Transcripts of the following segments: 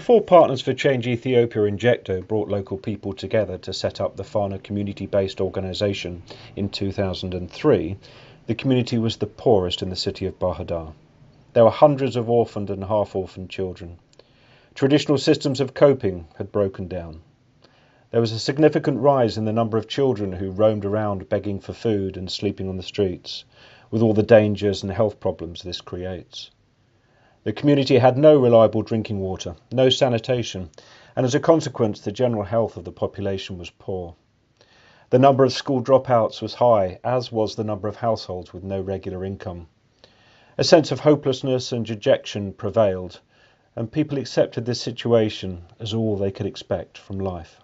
Before Partners for Change Ethiopia and JeCCDO brought local people together to set up the Fana community-based organisation in 2003, the community was the poorest in the city of Bahir Dar. There were hundreds of orphaned and half-orphaned children. Traditional systems of coping had broken down. There was a significant rise in the number of children who roamed around begging for food and sleeping on the streets, with all the dangers and health problems this creates. The community had no reliable drinking water, no sanitation, and as a consequence the general health of the population was poor. The number of school dropouts was high, as was the number of households with no regular income. A sense of hopelessness and dejection prevailed, and people accepted this situation as all they could expect from life.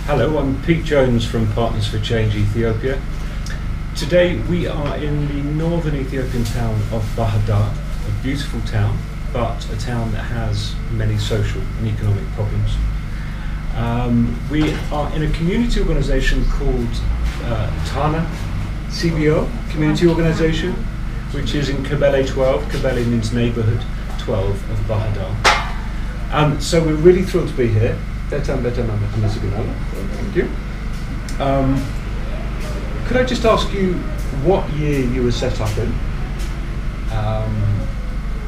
Hello, I'm Pete Jones from Partners for Change Ethiopia. Today we are in the northern Ethiopian town of Bahir Dar, a beautiful town, but a town that has many social and economic problems. We are in a community organisation called Tana CBO, Community Organisation, which is in Kabele 12. Kabele means neighbourhood 12 of Bahir Dar. So we're really thrilled to be here. Thank you. Could I just ask you what year you were set up in,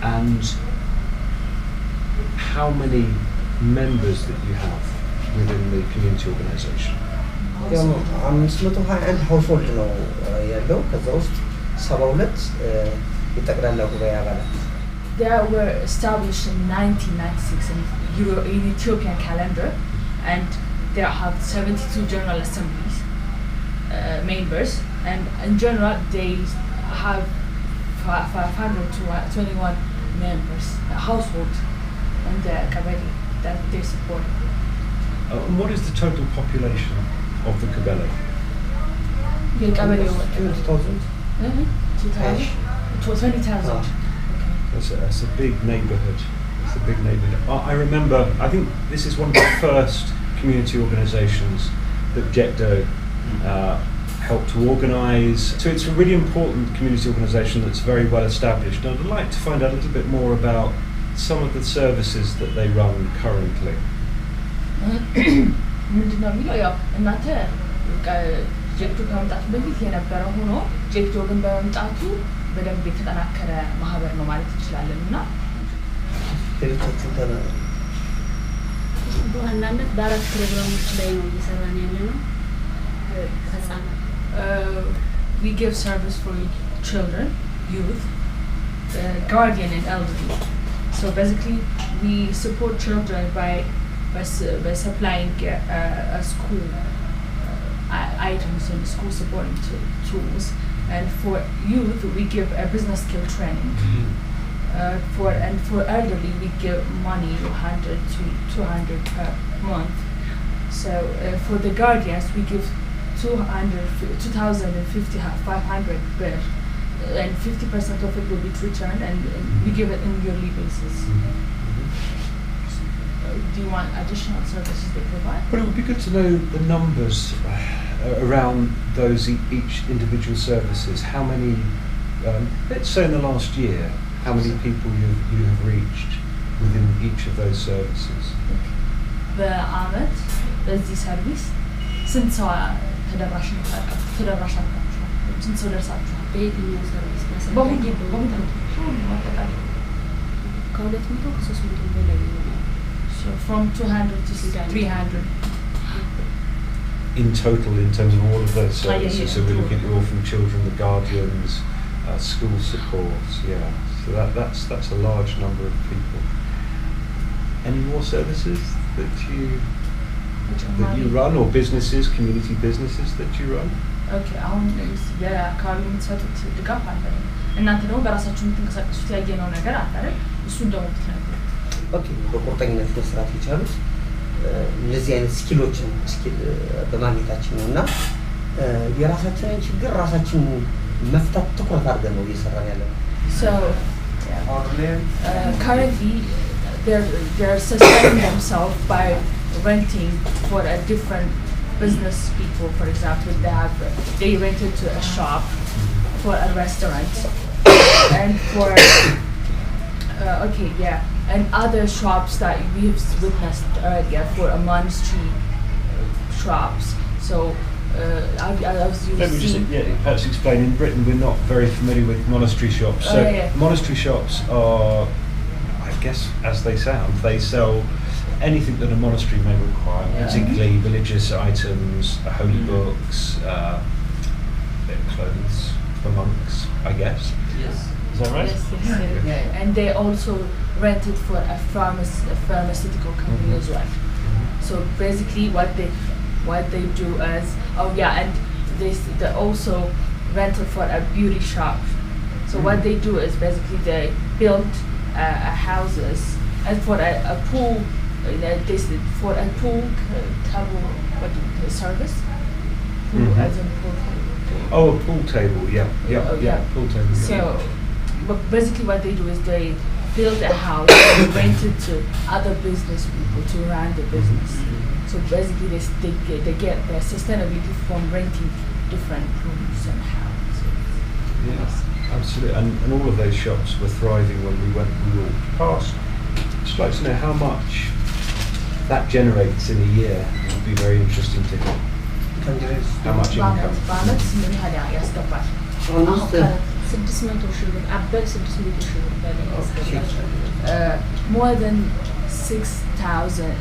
and how many members that you have within the community organisation? They were established in 1996 in Ethiopian calendar, and they have 72 general assemblies members, and in general they have 521 members, household, and the Kabele that they support. And what is the total population of the Kabele? The Kabele 20,000. 20,000. That's a big neighbourhood. It's a big neighbourhood. I remember, I think this is one of the first community organisations that JeCCDO helped to organise. So it's a really important community organisation that's very well established. And I'd like to find out a little bit more about some of the services that they run currently. በደንብ የተጠናከረ ማህበር ነው ማለት እንችላለን እና በዋናነት በአራት ፕሮግራሞች ላይ ነው እየሰራን ያለነው። We give service for children, youth, guardian and elderly. So basically we support children by supplying school items and school supporting tools. And for youth, we give a business skill training. For elderly, we give money 100 to 200 per month. So for the guardians, we give 2,050, 500 per, and 50% of it will be returned, and we give it in yearly basis. Do you want additional services they provide? But it would be good to know the numbers around those each individual services. How many, let's say in the last year, how many people you have reached within each of those services? በአመት በዚህ ሰርቪስ ስንት ሰው ተደራሽ አድርጋችኋል? ስንት ሰው ደርሳችኋል? በየትኛው ሰርቪስ ከ200 ከ300 በላይ ይሆናል። So from 200 to 300 in total in terms of all of those services? Yeah. So we're looking at orphan children, the guardians, school supports, so that's a large number of people. Any more services that you run, or businesses, community businesses that you run? Okay, አካባቢ የምትሰጡት ድጋፍ አለ። እናንተ ደግሞ በራሳችሁ የምትንቀሳቀሱት ያየነው ነገር አለ አይደል? እሱን ደግሞ ብትነግሩ። ኦኬ፣ በቁርጠኝነት መስራት የቻሉት እነዚህ አይነት ስኪሎችን በማግኘታችን ነውና የራሳችንን ችግር ራሳችን መፍታት ትኩረት አድርገን ነው እየሰራን ያለነው። So currently they're sustaining themselves by renting for a different business people. For example, they rented to a shop, for a restaurant, and for and other shops that we've witnessed earlier for a monastery shops. So let me just perhaps explain. In Britain, we're not very familiar with monastery shops. So monastery shops are, I guess, as they sound, they sell anything that a monastery may require, particularly religious items, holy books, their clothes for monks, I guess. Yes. Is that right? Yes. And they also rent it for a pharmaceutical company as well. So basically what they do is, and they also rent it for a beauty shop. So what they do is basically they build houses, and for a pool, for a pool table, service? Pool, as in pool table. Oh, a pool table, pool table. So, but basically what they do is they build a house and rent it to other business people to run the business. So basically they get their sustainability from renting different rooms and houses. Yes, absolutely. And all of those shops were thriving when we walked past. I'd just like to know how much that generates in a year. It would be very interesting to hear. How much income? More than 600,000.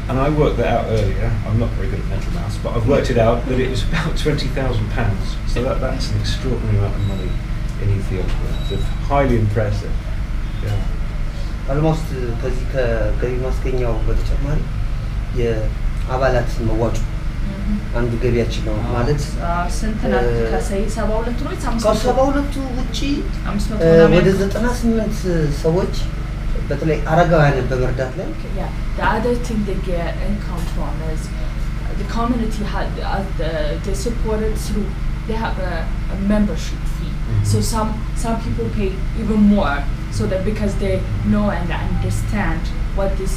And I worked that out earlier. I'm not very good at mental maths, but I've worked it out that it was about £20,000. So that's an extraordinary amount of money in Ethiopia. It's highly impressive. almost ከዚህ ከገቢ ማስገኛው በተጨማሪ የአባላት መዋጮ አንዱ ገቢያችን ነው ማለት ስንትና ከ72 ነው ከ72 ውጪ ወደ 98 ሰዎች በተለይ አረጋውያንን በመርዳት ላይ the other thing they get income from is the community they supported through they have a membership fee. So some people pay even more so that because they know and understand what this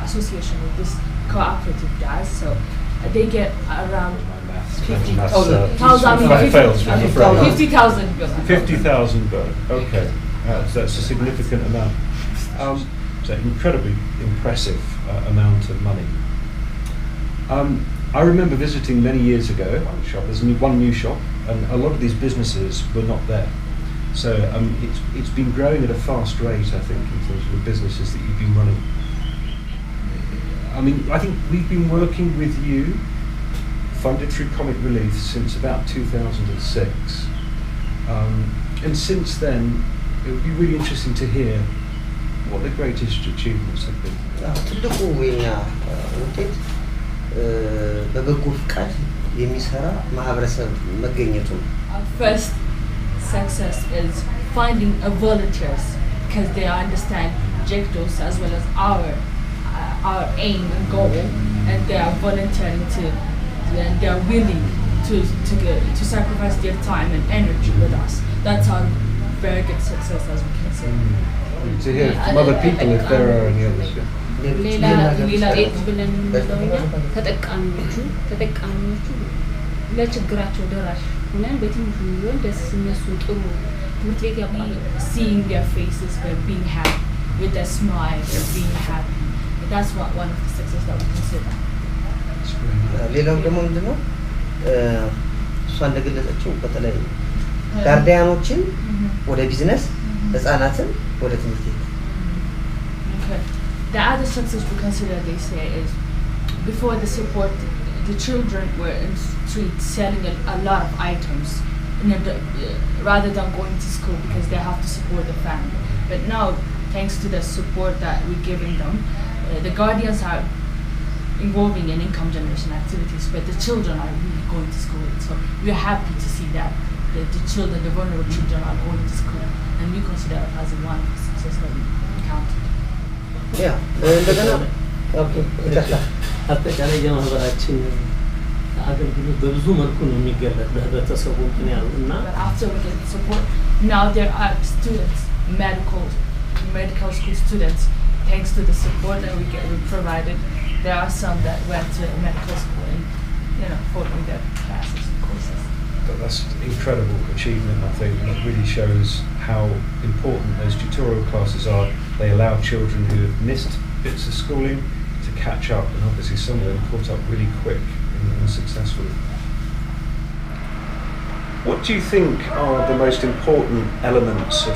association with this cooperative does, so they get around 50,000 okay, that's a significant amount. It's an incredibly impressive amount of money. I remember visiting many years ago a shop. There's one new shop, and a lot of these businesses were not there. So it's been growing at a fast rate, I think, in terms of the businesses that you've been running. I mean, I think we've been working with you, funded through Comic Relief, since about 2006. And since then, it would be really interesting to hear what the greatest achievements have been. ትልቁ የኛ ውጤት በበጎ ፍቃድ የሚሰራ ማህበረሰብ መገኘቱ ነው። Our first success is finding volunteers because they understand JeCCDO's as well as our aim and goal, and they are volunteering and they are willing to sacrifice their time and energy with us. That's our very good success, as we can say. To hear from other people if there are any others. ሌላ ብለን ተጠቃሚዎቹ ለችግራቸው ደራሽ ሆነን በትንሹ ቢሆን ደስ እነሱ ጥሩ ትምህርት ቤት seeing their faces by being happy with a smile or being happy. That's one of the success that we consider. ሌላው ደግሞ ምንድነው እሷ እንደገለጸችው በተለይ ጋርዲያኖችን ወደ ቢዝነስ ህፃናትን ወደ ትምህርት ቤት the other success we consider, they say, is before the support, the children were in streets selling a lot of items rather than going to school because they have to support the family. But now, thanks to the support that we're giving them, the guardians are involving in income generation activities, but the children are really going to school. So we're happy to see that the children, the vulnerable children, are going to school, and we consider it as one of the success that we counted. Yeah, አጠቃላይ የማህበራችን አገልግሎት በብዙ መልኩ ነው የሚገለጥ በህብረተሰቡ ምክንያት እና But after we get support, now there are students, medical school students, thanks to the support that we provided. There are some that went to medical school and, following their classes and courses. But that's incredible achievement, I think, and it really shows how important those tutorial classes are. They allow children who have missed bits of schooling to catch up, and obviously some of them caught up really quick and successfully. What do you think are the most important elements of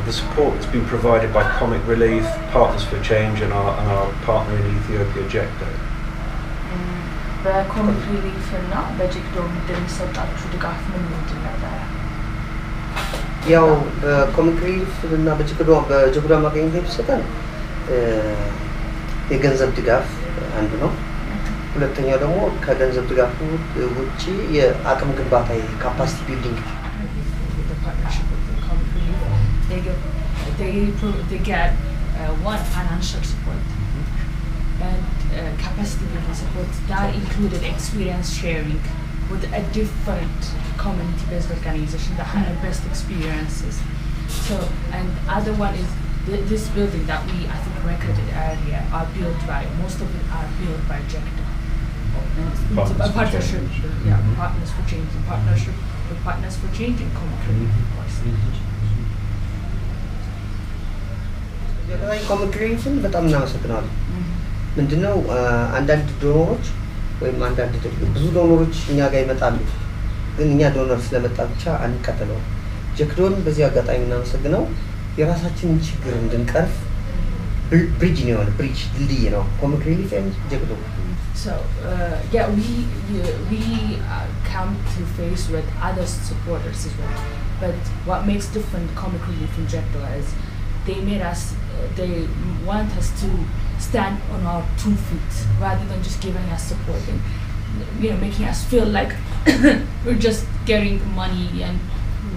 the support that's been provided by Comic Relief, Partners for Change, and our partner in Ethiopia, JeCCDO? በኮሚክ ሪሊፍ እና በጄክዶ እንደሚሰጣችሁ ድጋፍ ምንድን ነበር? ያው በኮሚክ ሪሊፍ እና በጄክዶ አማካኝነት የሚሰጠን የገንዘብ ድጋፍ አንዱ ነው። ሁለተኛው ደግሞ ከገንዘብ ድጋፍ ውጪ የአቅም ግንባታ ካፓሲቲ ቢልዲንግ they get one financial support and capacity building support that included experience sharing with a different community-based organization that had the best experiences. So, and other one is this building that we, I think, recorded earlier, are built by, most of it are built by JeCCDO. It's a partnership, Partners for Change, in partnership with Partners for Change and Comic Relief, of course. ኮሚክ ሪሊፍን በጣም እናመሰግናለን። ምንድነው አንዳንድ ዶኖሮች ወይም አንዳንድ ብዙ ዶኖሮች እኛ ጋር ይመጣሉ፣ ግን እኛ ዶነር ስለመጣ ብቻ አንቀበለውም። ጄክዶን በዚህ አጋጣሚ እናመሰግነው የራሳችንን ችግር እንድንቀርፍ ብሪጅ ድልድይ ነው ኮሚክ ሪሊፍ and JeCCDO. So we come to face with other supporters as well, but what makes different Comic Relief and JeCCDO is they want us to stand on our 2 feet rather than just giving us support and making us feel like we're just getting money and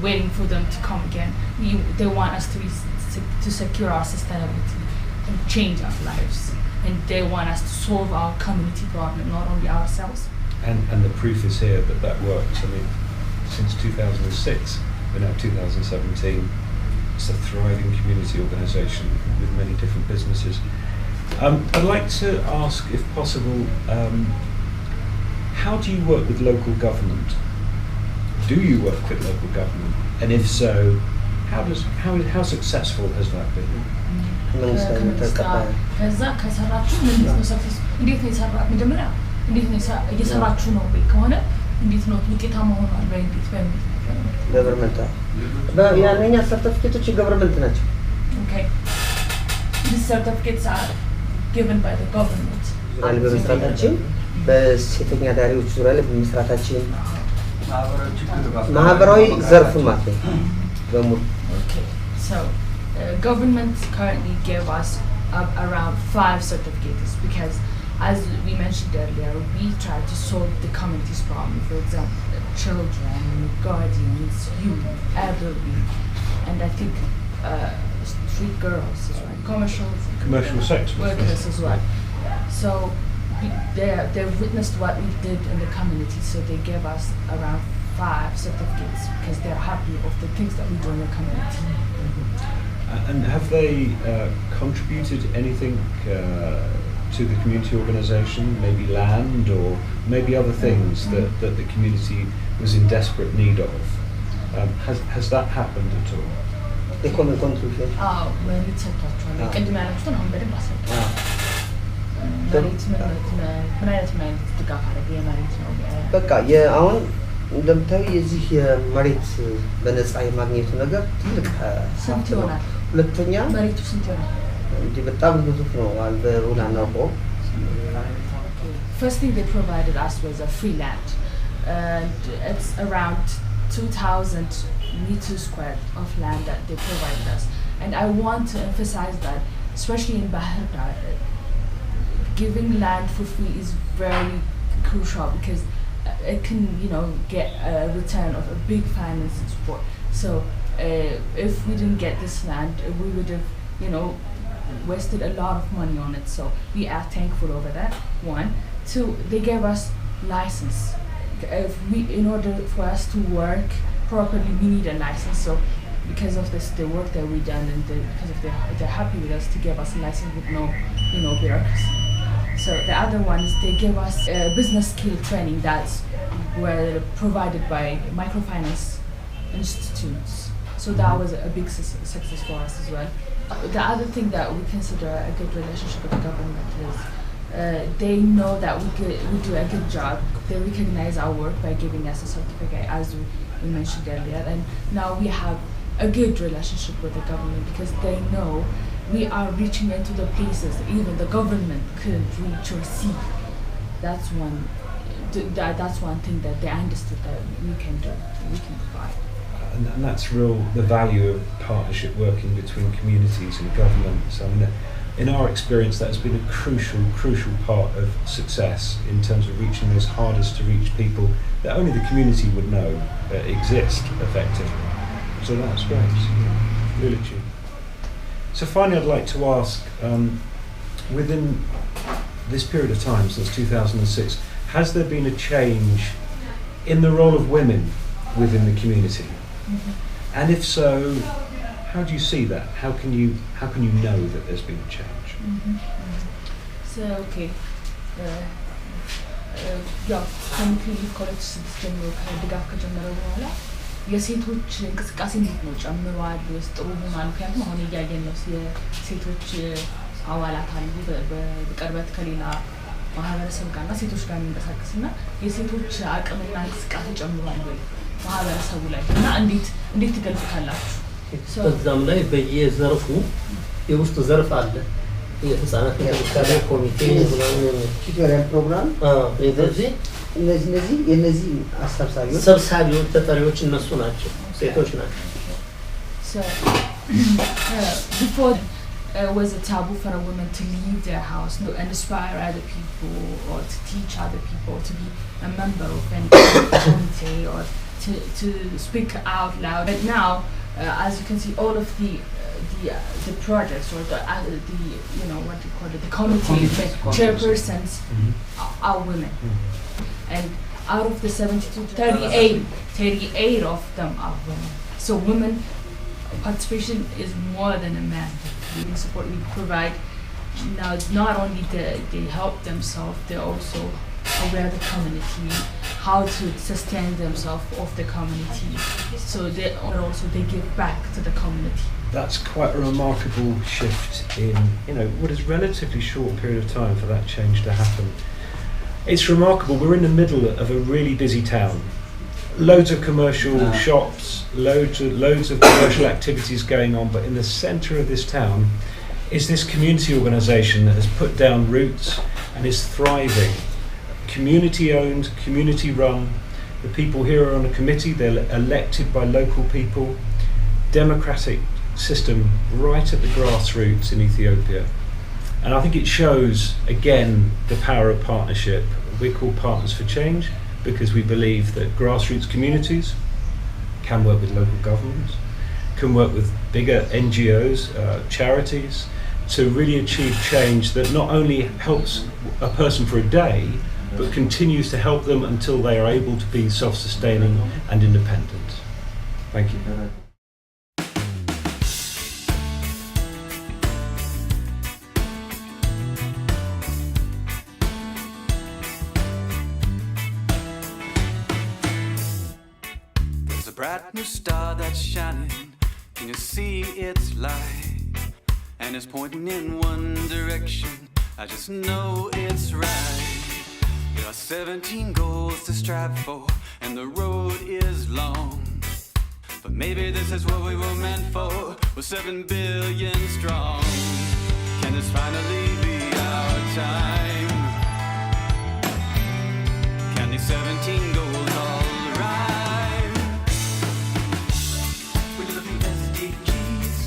waiting for them to come again. They want us to secure our sustainability and change our lives, and they want us to solve our community problem, not only ourselves. And the proof is here that works. I mean, since 2006, we're now 2017. It's a thriving community organisation with many different businesses. I'd like to ask, if possible, how do you work with local government? Do you work with local government? And if so, how successful has that been? ከዛ ከሰራችሁ እንዴት ነው ሰክሰስ እንዴት ነው የሰራችሁ መጀመሪያ እንዴት ነው እየሰራችሁ ነው ወይ ከሆነ እንዴት ነው ውጤታማ ሆኗል ወይ እንዴት ገቨርንመንት ያለኛ ሰርቲፊኬቶች ገቨርንመንት ናቸው። Okay, these certificates are given by the government. በመስራታችን በሴተኛ ዳሪዎች ዙሪያ ላይ በመስራታችን ማህበራዊ ዘርፍ ማለት ነው በሙሉ Okay, so government currently give us around 5 certificates because, as we mentioned earlier, we try to solve the community's problem. For example, children, guardians, youth, elderly, and I think street girls as well, commercial sex workers as well. So they've witnessed what we did in the community, so they gave us around 5 certificates because they're happy of the things that we do in the community. And have they contributed anything to the community organisation, maybe land or maybe other things that the community was in desperate need of? Has that happened at all? Economic contribution. መሬት ሰጥቷቸዋል። ቅድም ያላችሁትን አሁን በደንብ አስረዳሁ። ምን አይነት ድጋፍ አደረገ? የመሬት ነው በቃ አሁን እንደምታዩ የዚህ የመሬት በነፃ የማግኘቱ ነገር ትልቅ ስንት ይሆናል? ሁለተኛ መሬቱ ስንት ይሆናል? እንጂ በጣም ግዙፍ ነው አልበሩን አናውቀው First thing they provided us was a free land, and it's around 2,000 meters squared of land that they provided us. And I want to emphasize that, especially in Bahar Dar, giving land for free is very crucial because it can, get a return of a big financial support. So if we didn't get this land, we would have, wasted a lot of money on it. So we are thankful over that. 1, 2, they gave us license. In order for us to work properly, we need a license. So because of this, the work that we done, and because of they're happy with us to give us a license with no, bureaucracy. So the other one is they give us business skill training that's were provided by microfinance institutes. So that was a big success for us as well. The other thing that we consider a good relationship with the government is they know that we do a good job. They recognize our work by giving us a certificate, as we mentioned earlier. And now we have a good relationship with the government because they know we are reaching into the places even the government couldn't reach or see. That's one thing that they understood that we can do, we can provide. And that's the value of partnership working between communities and governments. I mean, in our experience, that has been a crucial part of success in terms of reaching those hardest to reach people that only the community would know exist effectively. So that's great, really true. So finally, I'd like to ask, within this period of time, since 2006, has there been a change in the role of women within the community? Mm-hmm. And if so, how do you see that? How can you know that there's been a change? Mm-hmm. So okay, Comic Relief College ጀምሮ ከድጋፍ ከጀመረ በኋላ የሴቶች እንቅስቃሴ እንዴት ነው ጨምሯል ወይስ ጥሩ ሆኗል? ምክንያቱም አሁን እያየን ነው የሴቶች አባላት አሉ በቅርበት ከሌላ ማህበረሰብ ጋርና ሴቶች ጋር የሚንቀሳቀስና የሴቶች አቅምና እንቅስቃሴ ጨምሯል ወይ ማህበረሰቡ ላይ እና እንዴት ትገልጹታላችሁ? በዛም ላይ በየዘርፉ የውስጥ ዘርፍ አለ የህፃናት እንክብካቤ ኮሚቴ ምናምን ቱቶሪያል ፕሮግራም እነዚህ ሰብሳቢዎች ተጠሪዎች እነሱ ናቸው ሴቶች ናቸው So before was a taboo for a woman to leave their house to inspire other people or to teach other people to be a member of any community or to speak out loud. But now, as you can see, all of the projects or the what do you call it, the committee chairpersons are women, and out of the 72, 38 of them are women. So women participation is more than a man. The support we provide now, not only they help themselves, they also aware the community, how to sustain themselves of the community. So they give back to the community. That's quite a remarkable shift in what is a relatively short period of time for that change to happen. It's remarkable. We're in the middle of a really busy town. Loads of commercial shops, loads of commercial activities going on, but in the centre of this town is this community organisation that has put down roots and is thriving. Community owned, community run. The people here are on a committee, they're elected by local people. Democratic system right at the grassroots in Ethiopia. And I think it shows again the power of partnership. We're called Partners for Change because we believe that grassroots communities can work with local governments, can work with bigger NGOs, charities, to really achieve change that not only helps a person for a day, but continues to help them until they are able to be self-sustaining and independent. Thank you. There's a bright new star that's shining. Can you see its light? And it's pointing in one direction. I just know it's right. There are 17 goals to strive for, and the road is long. But maybe this is what we were meant for. We're 7 billion strong. this finally be our time? Can these 17 goals all rhyme? We love the SDGs.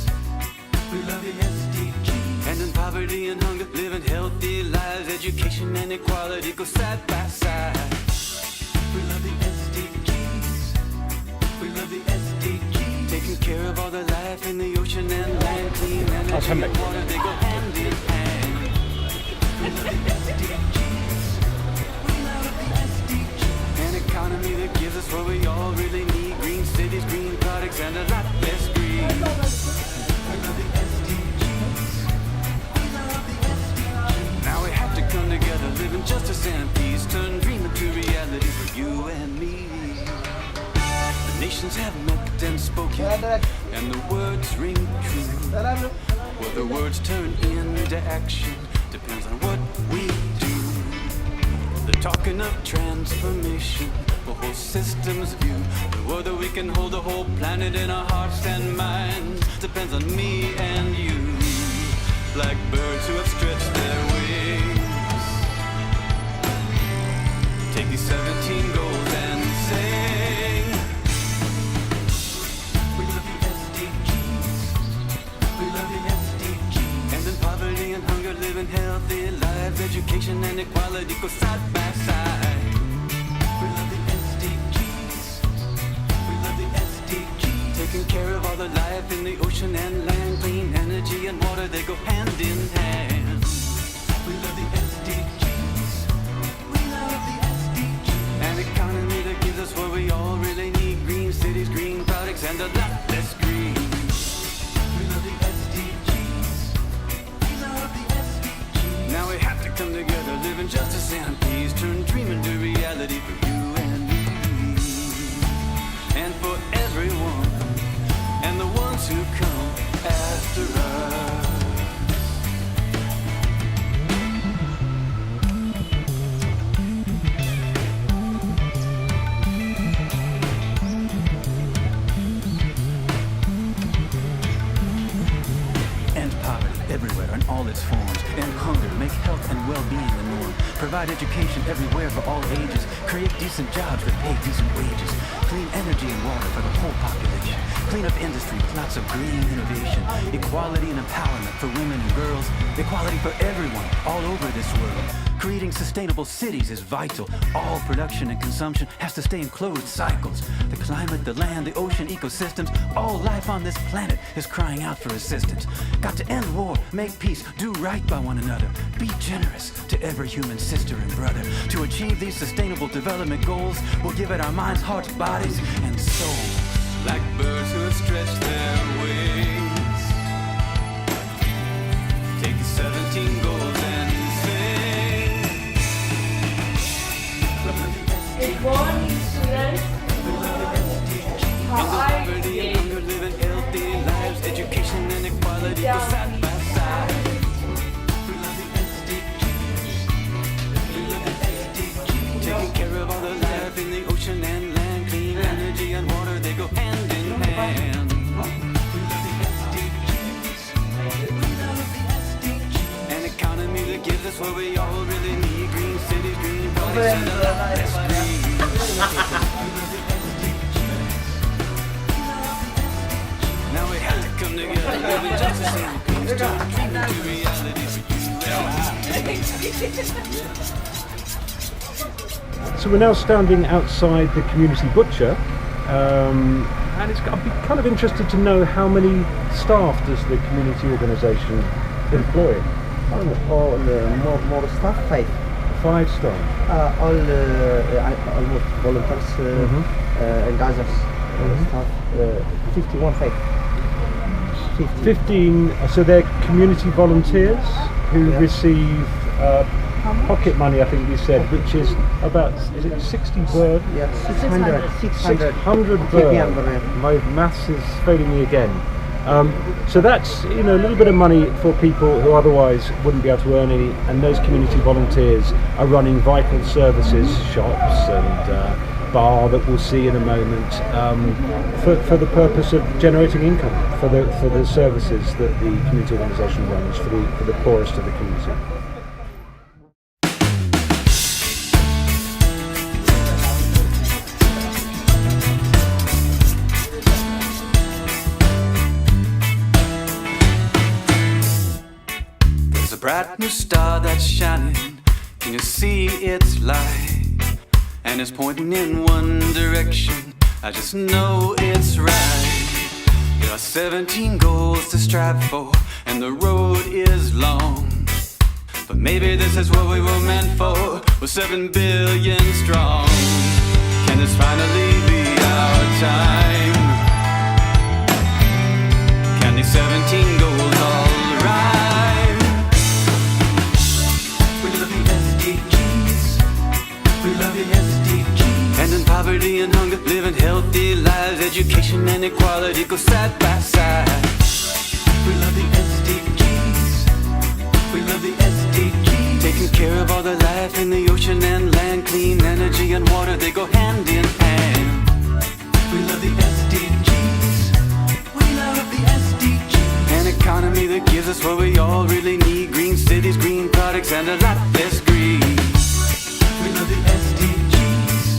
We love the SDGs. And in poverty and hunger, living healthy lives, education and equality go side by side. We love the SDGs. We love the SDGs. Taking care of all the life in the ocean and land, clean energy and water, they go hand in hand. We love the SDGs. We love the SDGs. An economy that gives us what we all really need: green cities, green products, and a lot less greed. We love the SDGs. We love the SDGs. Now we have to come together, live in justice and peace, turn dream into reality for you and me. The nations have met and spoken, and the words ring true. Will the words turn into action? Depends on what we do. They're talking of transformation, the whole system's view. But whether we can hold the whole planet in our hearts and minds depends on me and you. Like birds who have stretched their wings. Take these 17 goals and sing. We love the SDGs. We love the SDGs. And in poverty and hunger, living healthy lives, education and equality go side by side. We love the SDGs. We love the SDGs. Taking care of all the life in the ocean and land, clean energy and water, they go hand in hand. We love the SDGs. We love the SDGs. An economy that gives us what we all really need: green cities, green products, and a lot less greed. We love the SDGs. We love the SDGs. Now we have to come together, live in justice and peace, turn dream into reality for you and me, and for everyone, and the ones who come after us. End poverty everywhere in all its forms. End hunger, make health and well-being the norm. Provide education everywhere for all ages. Create decent jobs that pay decent wages. Clean energy and water for the whole population. Clean up industry with lots of green innovation. Equality and empowerment for women and girls. Equality for everyone all over this world. Creating sustainable cities is vital. All production and consumption has to stay in closed cycles. The climate, the land, the ocean, ecosystems, all life on this planet is crying out for assistance. Got to end war, make peace, do right by one another. Be generous to every human sister and brother. To achieve these sustainable development goals, we'll give it our minds, hearts, bodies, and souls. Like birds who have stretched their wings. Take the 17 goals and sing. Good morning, students. How are you today? Living healthy lives, education and equality go side by side. We love the SDGs. We love the SDGs. Taking care of all the life in the ocean and land, clean energy and water, they go hand in hand. We love the SDGs. We love the SDGs. An economy that gives us what we all really need: green cities, green products, and a lot less greed. We love the SDGs. Now we have to come together, live in justice and peace, turn dream into reality for you and me. So we're now standing outside the community butcher, and I'd be kind of interested to know how many staff does the community organisation employ? More staff, 5. 5 staff. All almost volunteers and others. Staff 51, 5. 15, so they're community volunteers who receive pocket money, I think you said, which is about, is it 60 bird? Yeah, 600 bird. My maths is failing me again. So that's, you know, a little bit of money for people who otherwise wouldn't be able to earn any, and those community volunteers are running vital services, shops and bar that we'll see in a moment, for the purpose of generating income for the services that the community organisation runs for the poorest of the community. There's a bright new star that's shining. Can you see its light? And it's pointing in one direction. I just know it's right. There are 17 goals to strive for, and the road is long. But maybe this is what we were meant for. We're 7 billion strong. Can this finally be our time? Can these 17 goals all rhyme? We love the SDGs. We love the SDGs. And in poverty and hunger, living healthy lives, education and equality go side by side. We love the SDGs. We love the SDGs. Taking care of all the life in the ocean and land, clean energy and water, they go hand in hand. We love the SDGs. We love the SDGs. An economy that gives us what we all really need: green cities, green products, and a lot less greed. We love the SDGs.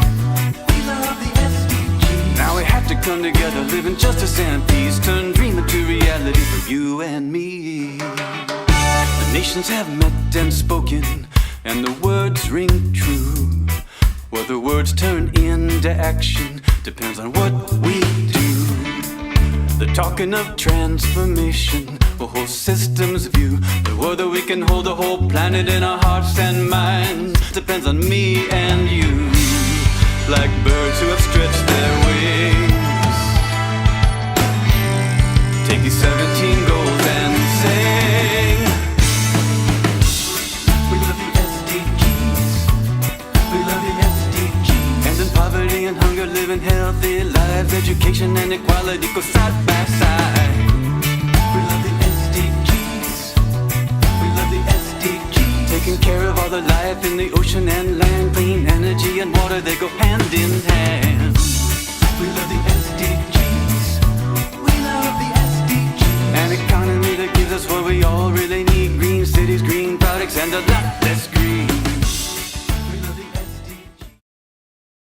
We love the SDGs. Now we have to come together, live in justice and peace, turn dream into reality for you and me. The nations have met and spoken, and the words ring true. Whether words turn into action depends on what we do. They're talking of transformation, a whole system's view. But whether we can hold the whole planet in our hearts and minds depends on me and you. Like birds who have stretched their wings, take these 17 goals and sing. We love the SDGs. We love the SDGs. And in poverty and hunger, living healthy lives, education and equality go side by side. We love the SDGs. We love the SDGs. Taking care of all the life in the ocean and land, clean energy and water, they go hand in hand. We love the SDGs. We love the SDGs. An economy that gives us what we all really need: green cities, green products, and a lot less greed.